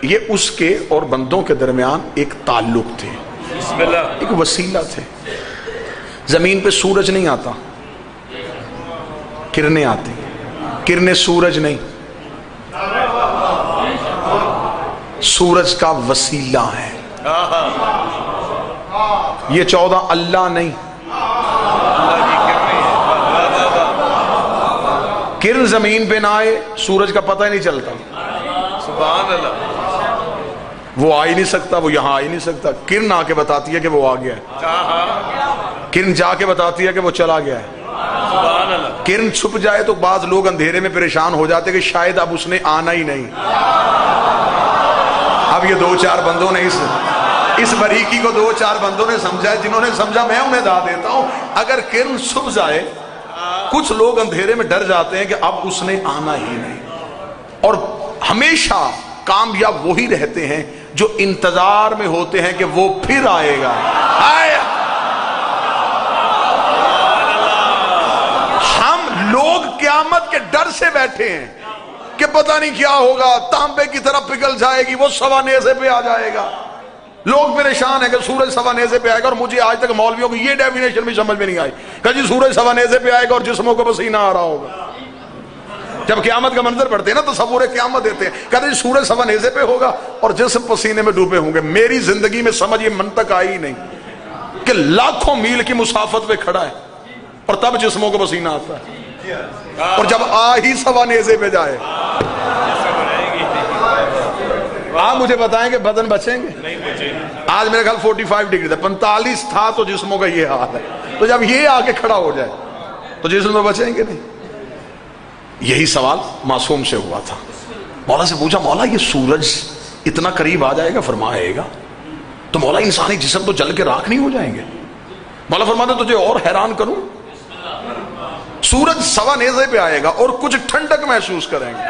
یہ اس کے اور بندوں کے درمیان ایک تعلق تھے، ایک وسیلہ تھے۔ زمین پہ سورج نہیں آتا، کرنیں آتی، کرنیں سورج نہیں، سورج کا وسیلہ ہے۔ یہ 14 اللہ نہیں، کرن زمین پہ نہ آئے سورج کا پتہ ہی نہیں چلتا۔ سبحان اللہ، وہ آ ہی نہیں سکتا، وہ یہاں آ ہی نہیں سکتا۔ کرن آ کے بتاتی ہے کہ وہ آ گیا ہے، کرن جا کے بتاتی ہے کہ وہ چلا گیا ہے۔ سبحان اللہ، کرن چھپ جائے تو بعض لوگ اندھیرے میں پریشان ہو جاتے کہ شاید اب اس نے آنا ہی نہیں۔ اب یہ 2-4 بندوں نے اس باریکی کو 2-4 بندوں نے سمجھا ہے، جنہوں نے سمجھا میں انہیں دا دیتا ہوں۔ اگر کرن چھپ جائے، کچھ لوگ اندھیرے میں ڈر جاتے ہیں کہ اب اس نے آنا ہی نہیں، اور ہمیشہ کامیاب وہی رہتے ہیں جو انتظار میں ہوتے ہیں کہ وہ پھر آئے گا۔ ہم لوگ قیامت کے ڈر سے بیٹھے ہیں کہ پتہ نہیں کیا ہوگا، تانبے کی طرح پگھل جائے گی، وہ سوا نیزے پہ آ جائے گا۔ لوگ پریشان ہیں کہ سورج سوا نیزے پہ آئے گا، اور مجھے آج تک مولویوں کی یہ ڈیفینیشن بھی سمجھ میں نہیں آئی کہ جی سورج سوا نیزے پہ آئے گا اور جسموں کو پسینہ آ رہا ہوگا۔ جب قیامت کا منظر پڑھتے ہیں نا، تصور قیامت دیتے ہیں، کہتے ہیں سورج سوا نیزے پہ ہوگا اور جسم پسینے میں ڈوبے ہوں گے۔ میری زندگی میں سمجھ یہ منطق آئی ہی نہیں کہ لاکھوں میل کی مسافت پہ کھڑا ہے اور تب جسموں کو پسینہ آتا ہے، اور جب آ ہی سوا نیزے پہ جائے۔ آپ مجھے بتائیں کہ بدن بچیں گے؟ آج میرے خیال 45 ڈگری تھا، 45 تھا تو جسموں کا یہ حال ہے، تو جب یہ آ کے کھڑا ہو جائے تو جسم میں بچیں گے نہیں۔ یہی سوال معصوم سے ہوا تھا، مولا سے پوچھا مولا یہ سورج اتنا قریب آ جائے گا، فرمائے گا تو مولا انسانی جسم تو جل کے راکھ نہیں ہو جائیں گے؟ مولا فرماتے تجھے اور حیران کروں، سورج سوا نیزے پہ آئے گا اور کچھ ٹھنڈک محسوس کریں گے۔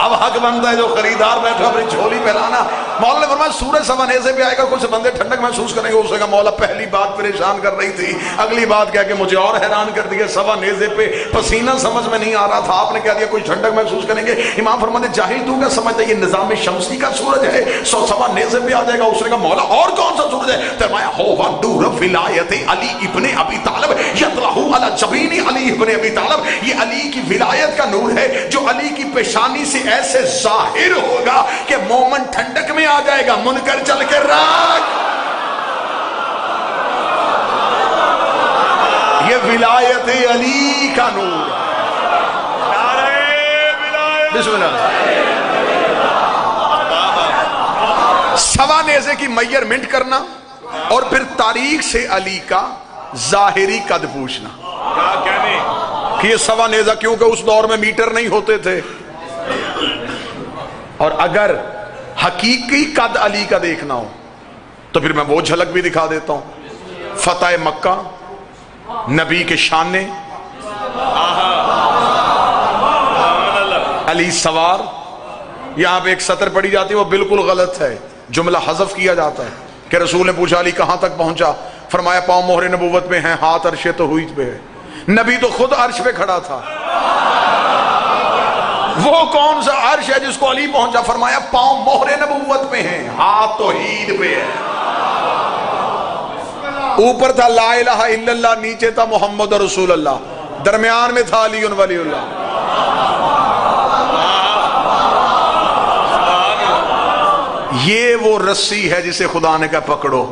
اب حق بنتا ہے جو خریدار بیٹھا اپنی جھولی پہلانا۔ مولا نے فرمایا سورج سوا نیزے پہ آئے گا، کچھ بندے ٹھنڈک محسوس کریں گے۔ اس نے کہا مولا پہلی بات پریشان کر رہی تھی، اگلی بات کہہ کے مجھے اور حیران کر دیا، سوا نیزے پہ پسینہ سمجھ میں نہیں آ رہا تھا، آپ نے کہہ دیا کوئی ٹھنڈک محسوس کریں گے۔ امام فرماتے جاہل تو کیا سمجھتا ہے یہ نظام شمسی کا سورج ہے، سوا نیزے پہ آ جائے گا؟ اس نے کہا مولا اور کون سا سورج ہے؟ فرمایا ہوا نور ولایت علی ابن ابی طالب یطلع علی جبین علی ابن ابی طالب، یہ علی کی ولایت کا نور ہے جو علی کی پیشانی سے ایسے ظاہر ہوگا کہ مومن ٹھنڈک میں آ جائے گا، منکر چل کے راک۔ یہ ولایت علی کا نور۔ بسم اللہ۔ سوا نیزے کی میئرمنٹ کرنا اور پھر تاریخ سے علی کا ظاہری قد پوچھنا کہ یہ سوا نیزہ، کیونکہ اس دور میں میٹر نہیں ہوتے تھے، اور اگر حقیقی قد علی کا دیکھنا ہو تو پھر میں وہ جھلک بھی دکھا دیتا ہوں۔ فتح مکہ، نبی کے شانے، علی سوار۔ یہاں پہ ایک سطر پڑھی جاتی ہے وہ بالکل غلط ہے، جملہ حذف کیا جاتا ہے کہ رسول نے پوچھا علی کہاں تک پہنچا؟ فرمایا پاؤں مہر نبوت میں ہیں، ہاتھ عرش توحید پہ ہے۔ نبی تو خود عرش پہ کھڑا تھا، وہ کون سا عرش ہے جس کو علی پہنچا؟ فرمایا پاؤں مہر نبوت میں ہیں، ہاتھ توحید پہ ہے۔ اوپر تھا لا الہ الا اللہ، نیچے تھا محمد رسول اللہ، درمیان میں تھا علی ولی اللہ۔ یہ وہ رسی ہے جسے خدا نے کہا پکڑو،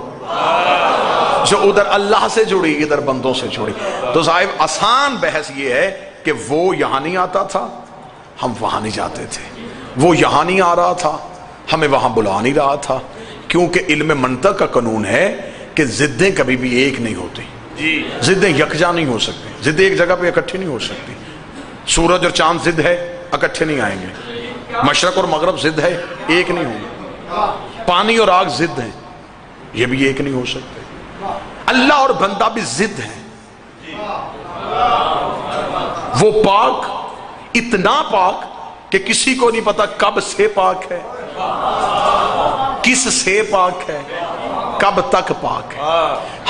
جو ادھر اللہ سے جڑی ادھر بندوں سے جڑی۔ تو صاحب آسان بحث یہ ہے کہ وہ یہاں نہیں آتا تھا، ہم وہاں نہیں جاتے تھے، وہ یہاں نہیں آ رہا تھا، ہمیں وہاں بلا نہیں رہا تھا، کیونکہ علم منطق کا قانون ہے کہ ضدیں کبھی بھی ایک نہیں ہوتی، ضدیں یکجا نہیں ہو سکتی، ضدیں ایک جگہ پہ اکٹھی نہیں ہو سکتی۔ سورج اور چاند ضد ہے، اکٹھے نہیں آئیں گے۔ مشرق اور مغرب ضد ہے، ایک نہیں ہوں گے۔ پانی اور آگ ضد ہیں، یہ بھی ایک نہیں ہو سکتے۔ اللہ اور بندہ بھی ضد ہیں، وہ پاک، اتنا پاک کہ کسی کو نہیں پتا کب سے پاک ہے، کس سے پاک ہے، کب تک پاک ہے۔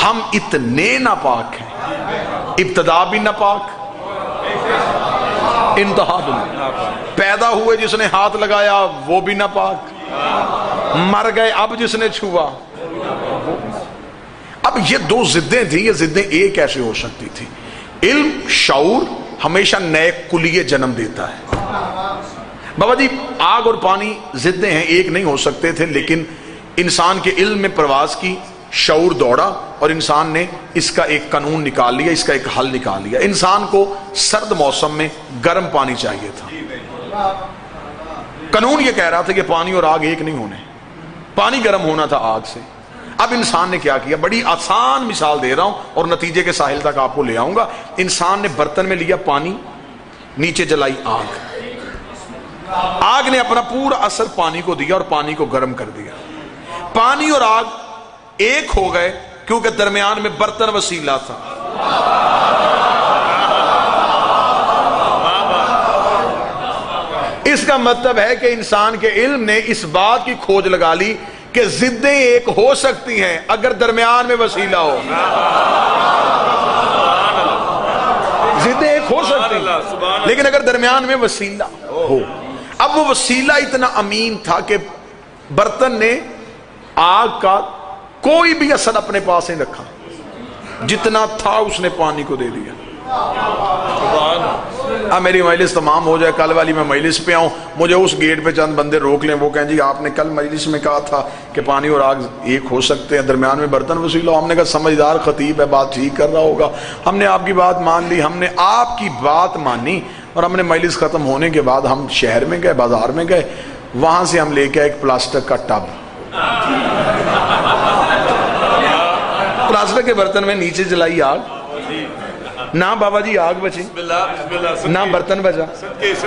ہم اتنے ناپاک ہیں، ابتدا بھی ناپاک، انتہا دنیا. پیدا ہوئے جس نے ہاتھ لگایا وہ بھی ناپاک, مر گئے اب جس نے چھوا. اب یہ دو ضدیں تھیں, یہ ضدیں ایک کیسے ہو سکتی تھی؟ علم, شعور ہمیشہ نئے کلیے جنم دیتا ہے. بابا جی آگ اور پانی ضدیں ہیں, ایک نہیں ہو سکتے تھے, لیکن انسان کے علم میں پرواز کی, شعور دوڑا اور انسان نے اس کا ایک قانون نکال لیا, اس کا ایک حل نکال لیا. انسان کو سرد موسم میں گرم پانی چاہیے تھا. قانون یہ کہہ رہا تھا کہ پانی اور آگ ایک نہیں ہونے, پانی گرم ہونا تھا آگ سے. اب انسان نے کیا کیا؟ بڑی آسان مثال دے رہا ہوں اور نتیجے کے ساحل تک آپ کو لے آؤں گا. انسان نے برتن میں لیا پانی, نیچے جلائی آگ. آگ نے اپنا پورا اثر پانی کو دیا اور پانی کو گرم کر دیا. پانی اور آگ ایک ہو گئے کیونکہ درمیان میں برتن وسیلہ تھا. اس کا مطلب ہے کہ انسان کے علم نے اس بات کی کھوج لگا لی کہ ضدیں ایک ہو سکتی ہیں اگر درمیان میں وسیلہ ہو. ضدیں ایک ہو سکتی ہیں لیکن اگر درمیان میں وسیلہ ہو. اب وہ وسیلہ اتنا امین تھا کہ برتن نے آگ کا کوئی بھی اثر اپنے پاس نہیں رکھا, جتنا تھا اس نے پانی کو دے دیا. اب میری مجلس تمام ہو جائے, کل والی میں مجلس پہ آؤں, مجھے اس گیٹ پہ چند بندے روک لیں, وہ کہیں جی آپ نے کل مجلس میں کہا تھا کہ پانی اور آگ ایک ہو سکتے ہیں, درمیان میں برتن وسیلہ ہو. ہم نے کہا سمجھدار خطیب ہے, بات ٹھیک کر رہا ہوگا. ہم نے آپ کی بات مان لی, ہم نے آپ کی بات مانی اور ہم نے مجلس ختم ہونے کے بعد ہم شہر میں گئے, بازار میں گئے, وہاں سے ہم لے کے ایک پلاسٹک کا ٹب, پلاسٹک کے برتن میں نیچے جلائی آگ. نہ بابا جی آگ بچی, نہ برتن بچا,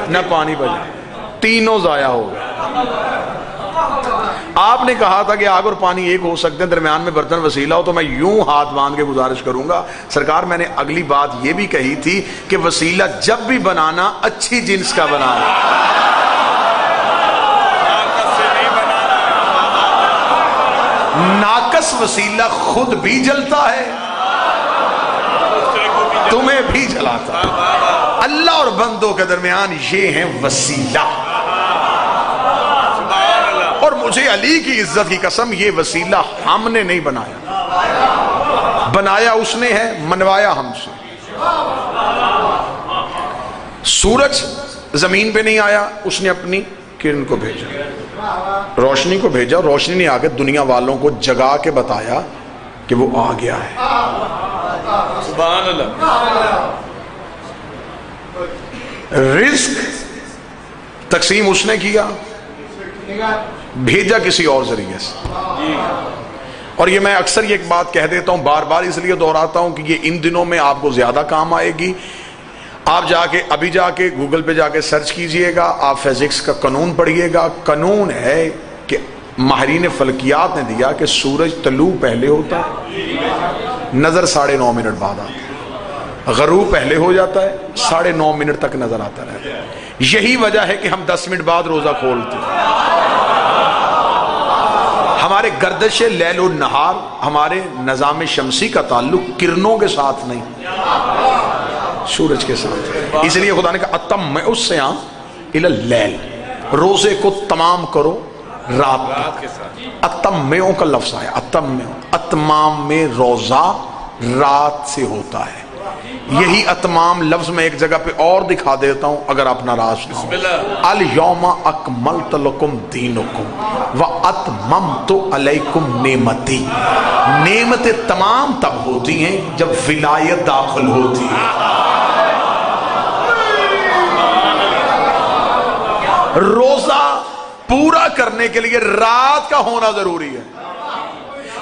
نہ پانی بچا, تینوں ضائع ہو گئے. آپ نے کہا تھا کہ آگ اور پانی ایک ہو سکتے ہیں, درمیان میں برتن وسیلہ ہو, تو میں یوں ہاتھ باندھ کے گزارش کروں گا سرکار, میں نے اگلی بات یہ بھی کہی تھی کہ وسیلہ جب بھی بنانا اچھی جنس کا بنانا, ناقص وسیلہ خود بھی جلتا ہے تمہیں بھی جلاتا ہے. اللہ اور بندوں کے درمیان یہ ہیں وسیلہ. اور مجھے علی کی عزت کی قسم, یہ وسیلہ ہم نے نہیں بنایا, بنایا اس نے ہے, منوایا ہم سے. سورج زمین پہ نہیں آیا, اس نے اپنی کرن کو بھیجا, روشنی کو بھیجا, روشنی نے آگے دنیا والوں کو جگا کے بتایا کہ وہ آ گیا ہے. سبحان اللہ. رزق تقسیم اس نے کیا, بھیجا کسی اور ذریعے سے. اور یہ میں اکثر یہ ایک بات کہہ دیتا ہوں, بار بار اس لیے دہراتا ہوں کہ یہ ان دنوں میں آپ کو زیادہ کام آئے گی. آپ ابھی جا کے گوگل پہ جا کے سرچ کیجئے گا, آپ فزکس کا قانون پڑھیے گا. قانون ہے کہ ماہرین فلکیات نے دیا کہ سورج طلوع پہلے ہوتا ہے, نظر 9.5 منٹ بعد آتا ہے, غروب پہلے ہو جاتا ہے, 9.5 منٹ تک نظر آتا رہتا ہے. یہی وجہ ہے کہ ہم 10 منٹ بعد روزہ کھولتے ہیں. ہمارے گردش لیل و نہار, ہمارے نظام شمسی کا تعلق کرنوں کے ساتھ نہیں, سورج کے ساتھ. اس لیے خدا نے کہا اتم الصیام الی اللیل, روزے کو تمام کرو رات کے ساتھ. اتموں کا لفظ آیا, اتمام میں روزہ رات سے ہوتا ہے. یہی اتمام لفظ میں ایک جگہ پہ اور دکھا دیتا ہوں اگر آپ ناراض نہ ہو. الیوم اکملت لکم دینکم واتممت علیکم نعمتی. نعمتیں تمام تب ہوتی ہیں جب ولایت داخل ہوتی ہے. روزہ پورا کرنے کے لیے رات کا ہونا ضروری ہے,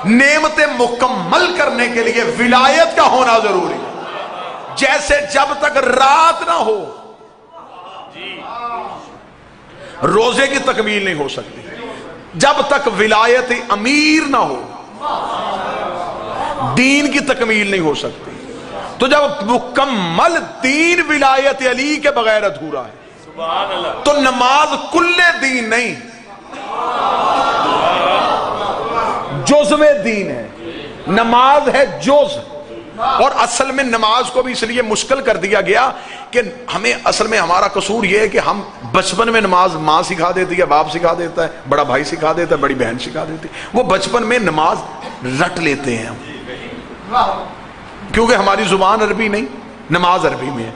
نعمتیں مکمل کرنے کے لیے ولایت کا ہونا ضروری ہے. جیسے جب تک رات نہ ہو روزے کی تکمیل نہیں ہو سکتی, جب تک ولایت امیر نہ ہو دین کی تکمیل نہیں ہو سکتی. تو جب مکمل دین ولایت علی کے بغیر ادھورا ہے تو نماز کل دین نہیں, جزو دین ہے. نماز ہے جز, اور اصل میں نماز کو بھی اس لیے مشکل کر دیا گیا کہ ہمیں اصل میں ہمارا قصور یہ ہے کہ ہم بچپن میں نماز ماں سکھا دیتی ہے، باپ سکھا دیتا ہے، بڑا بھائی سکھا دیتا ہے، بڑی بہن سکھا دیتی ہے، وہ بچپن میں نماز رٹ لیتے ہیں ہم، کیونکہ ہماری زبان عربی نہیں، نماز عربی میں ہے،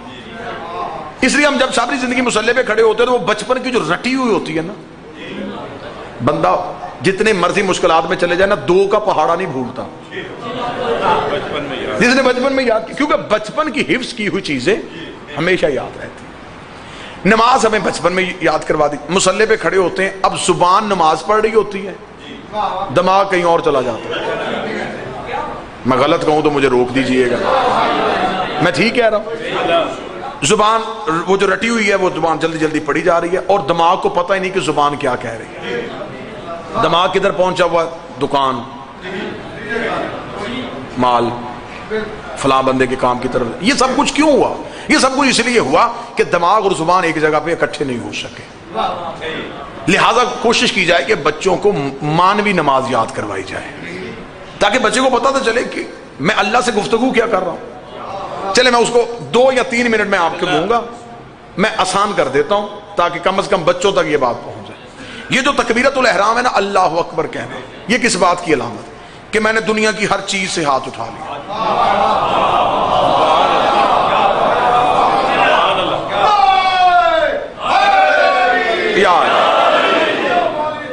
اس لیے ہم جب ساری زندگی مصلی پہ کھڑے ہوتے ہیں تو وہ بچپن کی جو رٹی ہوئی ہوتی ہے نا، بندہ جتنے مرضی مشکلات میں چلے جائے نا، 2 کا پہاڑا نہیں بھولتا جس نے بچپن میں یاد کی، کیونکہ بچپن کی حفظ کی ہوئی چیزیں ہمیشہ یاد رہتی۔ نماز ہمیں بچپن میں یاد کروا دی، مصلی پہ کھڑے ہوتے ہیں، اب زبان نماز پڑھ رہی ہوتی ہے، دماغ کہیں اور چلا جاتا ہے۔ میں غلط کہوں تو مجھے روک دیجئے گا، میں ٹھیک کہہ رہا ہوں؟ زبان وہ جو رٹی ہوئی ہے وہ زبان جلدی جلدی پڑھی جا رہی ہے، اور دماغ کو پتہ ہی نہیں کہ زبان کیا کہہ رہی ہے۔ دماغ کدھر پہنچا ہوا؟ دکان، مال، فلاں بندے کے کام کی طرف۔ یہ سب کچھ کیوں ہوا؟ یہ سب کچھ اس لیے ہوا کہ دماغ اور زبان ایک جگہ پہ اکٹھے نہیں ہو سکے، لہٰذا کوشش کی جائے کہ بچوں کو مانوی نماز یاد کروائی جائے، تاکہ بچے کو پتہ تو چلے کہ میں اللہ سے گفتگو کیا کر رہا ہوں۔ چلے میں اس کو 2 یا 3 منٹ میں آپ کو دوں گا، میں آسان کر دیتا ہوں تاکہ کم از کم بچوں تک یہ بات پہنچ جائے۔ یہ جو تکبیرۃ الاحرام ہے نا، اللہ اکبر کہنا، یہ کس بات کی علامت ہے؟ کہ میں نے دنیا کی ہر چیز سے ہاتھ اٹھا لیا،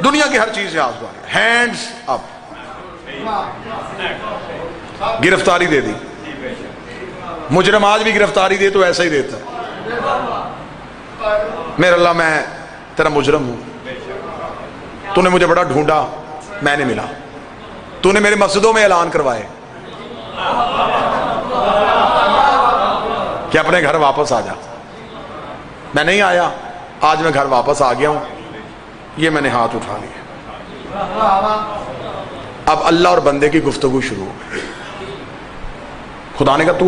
دنیا کی ہر چیز سے ہاتھ اٹھا لیا، ہینڈز اپ، گرفتاری دے دی۔ مجرم آج بھی گرفتاری دے تو ایسا ہی دیتا ہے، میرے اللہ میں تیرا مجرم ہوں، تو نے مجھے بڑا ڈھونڈا، میں نے ملا، تو نے میرے مسجدوں میں اعلان کروائے کہ اپنے گھر واپس آ جا، میں نہیں آیا، آج میں گھر واپس آ گیا ہوں، یہ میں نے ہاتھ اٹھا لیا۔ اب اللہ اور بندے کی گفتگو شروع ہو گئی۔ خدا نے کہا تو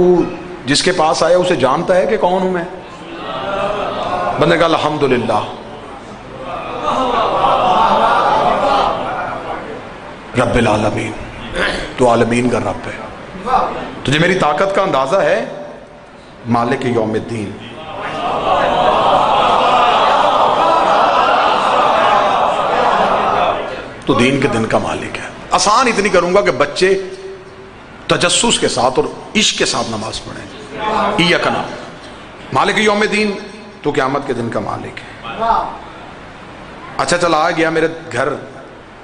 جس کے پاس آیا اسے جانتا ہے کہ کون ہوں میں؟ بندے کہا الحمدللہ، رب العالمین، تو عالمین کا رب ہے، تجھے میری طاقت کا اندازہ ہے؟ مالک یوم الدین، تو دین کے دن کا مالک ہے۔ آسان اتنی کروں گا کہ بچے تجسس کے ساتھ اور عشق کے ساتھ نماز پڑھیں۔ ایاک نعبد، مالک یوم الدین، تو قیامت کے دن کا مالک ہے۔ اچھا چلا آ گیا میرے گھر،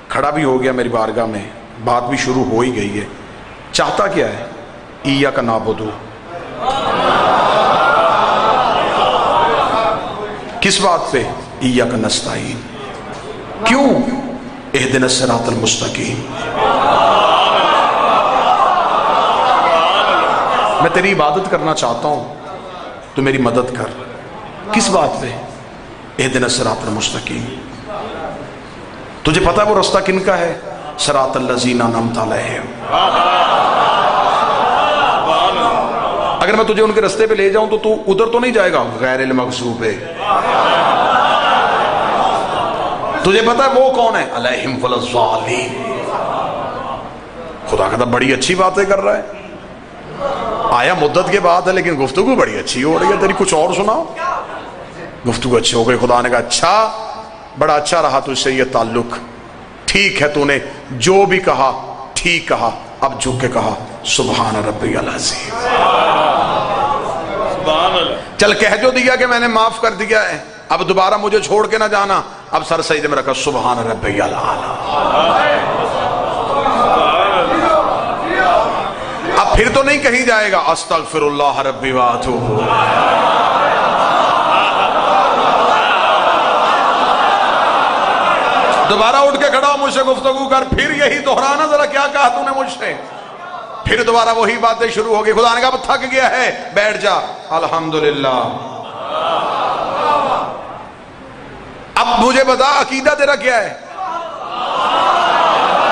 کھڑا بھی ہو گیا میری بارگاہ میں، بات بھی شروع ہو ہی گئی ہے، چاہتا کیا ہے؟ ایاک نعبد، کس بات پہ؟ ایاک نستعین، کیوں؟ اہدنا الصراط المستقیم، میں تیری عبادت کرنا چاہتا ہوں، تو میری مدد کر۔ کس بات پہ؟ اہدنا الصراط المستقیم، تجھے پتا ہے وہ رستہ کن کا ہے؟ صراط الذین انعمت علیہم۔ اگر میں تجھے ان کے رستے پہ لے جاؤں تو ادھر تو نہیں جائے گا غیر المغضوب پہ، تجھے پتا ہے وہ کون ہے؟ علیہم ولا الضالین۔ خدا کہتا بڑی اچھی باتیں کر رہا ہے، آیا مدت کے بعد ہے لیکن گفتگو بڑی اچھی ہو رہی ہے تیری، کچھ اور سناؤ۔ گفتگو اچھی ہو گئی، خدا نے کہا اچھا، بڑا اچھا رہا تجھ سے یہ تعلق، ٹھیک ہے تو نے جو بھی کہا ٹھیک کہا، اب جھک کے کہا سبحان ربی العظیم، چل کہہ جو دیا کہ میں نے معاف کر دیا ہے، اب دوبارہ مجھے چھوڑ کے نہ جانا، اب سر سجدے میں رکھا سبحان ربی الاعلی۔ اب پھر تو نہیں کہیں جائے گا استغفر اللہ ربی واتوب، دوبارہ اٹھ کے کھڑا مجھ سے گفتگو کر، پھر یہی دہرانا، ذرا کیا کہا تو نے مجھ سے، پھر دوبارہ وہی باتیں شروع ہو گئی۔ خدا نے کہا اب تھک گیا ہے بیٹھ جا، الحمدللہ۔ اب مجھے بتا عقیدہ تیرا کیا ہے؟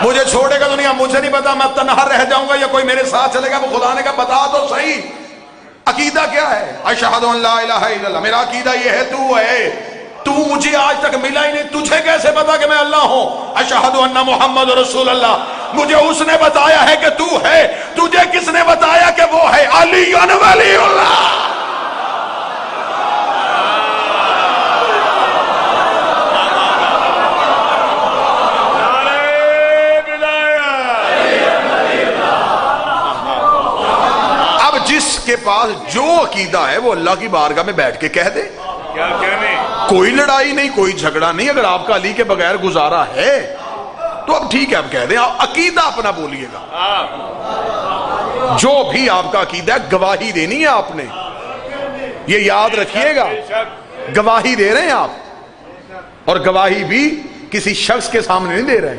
مجھے چھوڑے گا دنیا، مجھے نہیں پتا میں تنہا رہ جاؤں گا یا کوئی میرے ساتھ چلے گا، وہ خدا نے کہا بتا تو صحیح عقیدہ کیا ہے؟ اشہد ان لا الہ الا اللہ، میرا عقیدہ یہ ہے تو ہے، تو مجھے آج تک ملا ہی نہیں، تجھے کیسے پتا کہ میں اللہ ہوں؟ اشہد ان محمد رسول اللہ، مجھے اس نے بتایا ہے کہ تو ہے، تجھے کس نے بتایا کہ وہ ہے؟ علی ولی اللہ۔ جس کے پاس جو عقیدہ ہے وہ اللہ کی بارگاہ میں بیٹھ کے کہہ دے، کیا کہنے، کوئی لڑائی نہیں، کوئی جھگڑا نہیں۔ اگر آپ کا علی کے بغیر گزارا ہے تو اب ٹھیک ہے، اب کہہ دیں، عقیدہ اپنا بولیے گا، جو بھی آپ کا عقیدہ ہے گواہی دینی ہے آپ نے، یہ یاد رکھیے گا، گواہی دے رہے ہیں آپ، اور گواہی بھی کسی شخص کے سامنے نہیں دے رہے،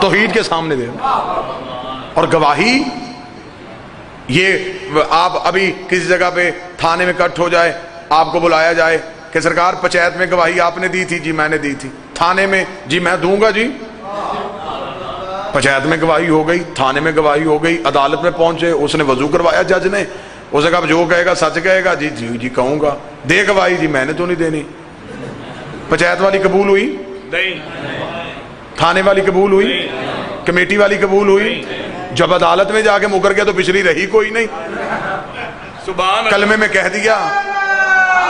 توحید کے سامنے دے رہے ہیں۔ اور گواہی یہ آپ ابھی کسی جگہ پہ تھانے میں کٹ ہو جائے، آپ کو بلایا جائے کہ سرکار پنچایت میں گواہی آپ نے دی تھی، جی میں نے دی تھی، تھانے میں جی میں دوں گا، جی پنچایت میں گواہی ہو گئی، تھانے میں گواہی ہو گئی، عدالت میں پہنچے، اس نے وضو کروایا جج نے، اس نے کہا جو کہے گا سچ کہے گا، جی جی جی کہوں گا، دے گواہی، جی میں نے تو نہیں دینی، پنچایت والی قبول ہوئی نہیں، تھانے والی قبول ہوئی، کمیٹی والی قبول ہوئی، جب عدالت میں جا کے مکر گیا تو پچھلی رہی کوئی نہیں، سبحان کلمے میں کہہ دیا،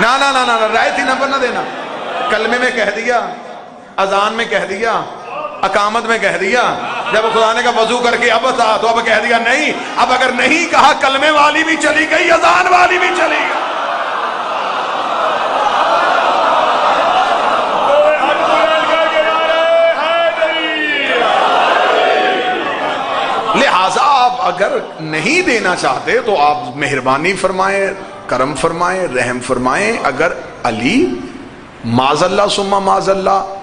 نا نا نا نا رائے تھی نمبر نہ دینا، کلمے میں کہہ دیا، اذان میں کہہ دیا، اقامت میں کہہ دیا، جب خدا نے کہا وضو کر کے اب بتا تو اب کہہ دیا نہیں، اب اگر نہیں کہا کلمے والی بھی چلی گئی، اذان والی بھی چلی گئی۔ لہٰذا آپ اگر نہیں دینا چاہتے تو آپ مہربانی فرمائیں، کرم فرمائیں، رحم فرمائیں۔ اگر علی معاذ اللہ ثم معاذ اللہ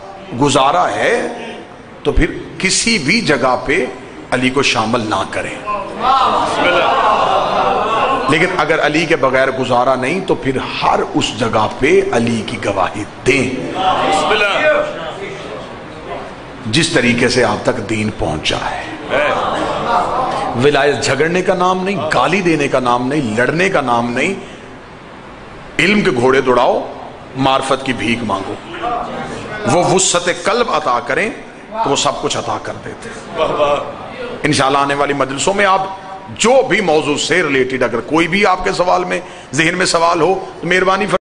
گزارا ہے تو پھر کسی بھی جگہ پہ علی کو شامل نہ کریں، لیکن اگر علی کے بغیر گزارا نہیں تو پھر ہر اس جگہ پہ علی کی گواہی دیں جس طریقے سے آپ تک دین پہنچا ہے۔ ولایت جھگڑنے کا نام نہیں، گالی دینے کا نام نہیں، لڑنے کا نام نہیں، علم کے گھوڑے دوڑاؤ، معرفت کی بھیک مانگو، وہ وسعت قلب عطا کریں تو وہ سب کچھ عطا کر دیتے ہیں۔ انشاءاللہ آنے والی مجلسوں میں آپ جو بھی موضوع سے ریلیٹڈ اگر کوئی بھی آپ کے سوال میں ذہن میں سوال ہو تو مہربانی